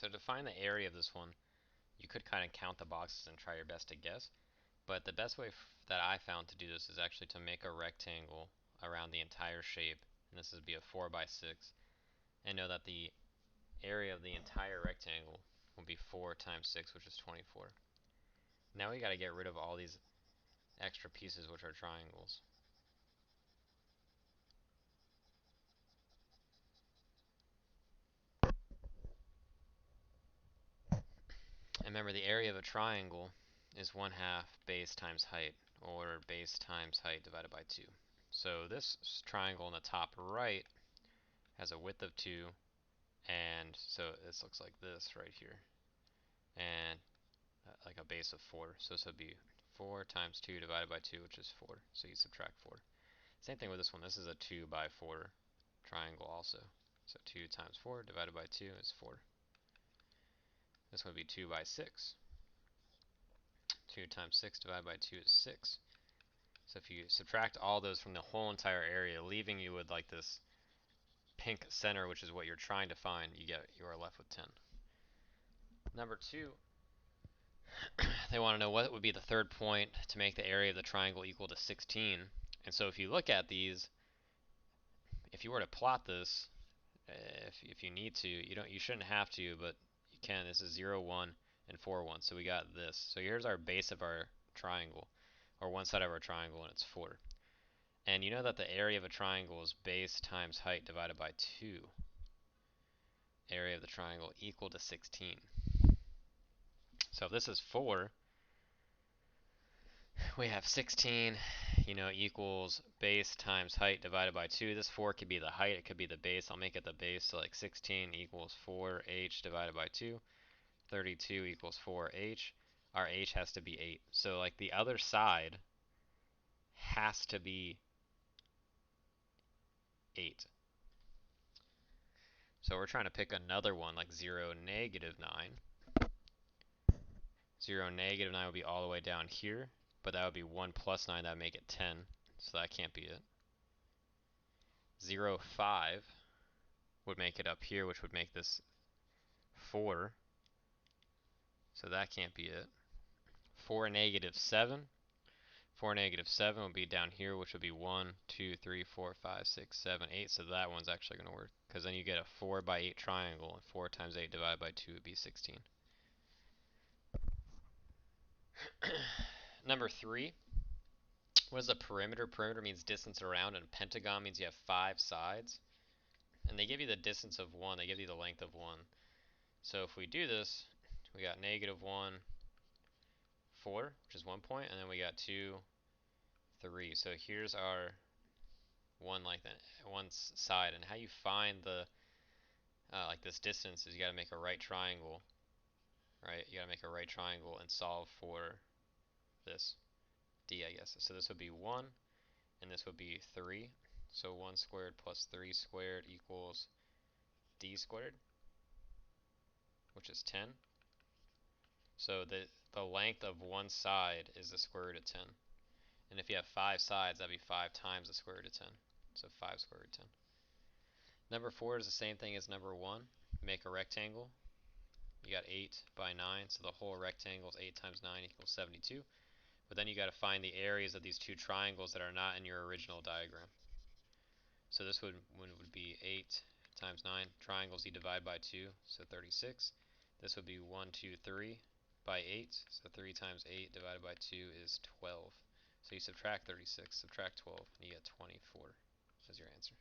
So to find the area of this one, you could kind of count the boxes and try your best to guess. But the best way that I found to do this is actually to make a rectangle around the entire shape. And this would be a 4 by 6. And know that the area of the entire rectangle will be 4 times 6, which is 24. Now we got to get rid of all these extra pieces, which are triangles. And remember, the area of a triangle is 1/2 base times height, or base times height divided by 2. So this triangle in the top right has a width of 2, and so this looks like this right here, and like a base of 4. So this would be 4 times 2 divided by 2, which is 4. So you subtract 4. Same thing with this one. This is a 2 by 4 triangle also. So 2 times 4 divided by 2 is 4. This would be 2 by 6. 2 times 6 divided by 2 is 6. So if you subtract all those from the whole entire area, leaving you with like this pink center, which is what you're trying to find, you are left with 10. Number 2, they want to know what would be the third point to make the area of the triangle equal to 16. And so if you look at these, if you were to plot this, if you need to, you shouldn't have to, but you can. This is 0, 1, and 4, 1. So we got this. So here's our base of our triangle, or one side of our triangle, and it's 4. And you know that the area of a triangle is base times height divided by 2. Area of the triangle equal to 16. So if this is 4, we have 16, equals base times height divided by 2. This 4 could be the height, it could be the base. I'll make it the base, so like 16 equals 4h divided by 2. 32 equals 4h. Our h has to be 8. So like the other side has to be 8. So we're trying to pick another one, like 0, negative 9. 0, negative 9 would be all the way down here, but that would be 1 plus 9, that would make it 10, so that can't be it. 0, 5 would make it up here, which would make this 4, so that can't be it. 4, negative 7. 4, negative 7 would be down here, which would be 1, 2, 3, 4, 5, 6, 7, 8, so that one's actually going to work, because then you get a 4 by 8 triangle, and 4 times 8 divided by 2 would be 16. Number 3, what is a perimeter? Perimeter means distance around, and pentagon means you have 5 sides. And they give you the distance of 1, they give you the length of 1. So if we do this, we got negative 1, 4, which is 1 point, and then we got 2, 3. So here's our one side, and how you find the like this distance is you got to make a right triangle, right? You got to make a right triangle and solve for this d, I guess. So this would be 1, and this would be 3. So 1 squared plus 3 squared equals d squared, which is 10. So the length of one side is the square root of 10. And if you have 5 sides, that'd be 5 times the square root of 10. So 5 square root of 10. Number 4 is the same thing as number 1. Make a rectangle. You got 8 by 9, so the whole rectangle is 8 times 9 equals 72. But then you got to find the areas of these two triangles that are not in your original diagram. So this would be 8 times 9. Triangles you divide by 2, so 36. This would be 1, 2, 3 by 8, so 3 times 8 divided by 2 is 12. So you subtract 36, subtract 12, and you get 24 as your answer.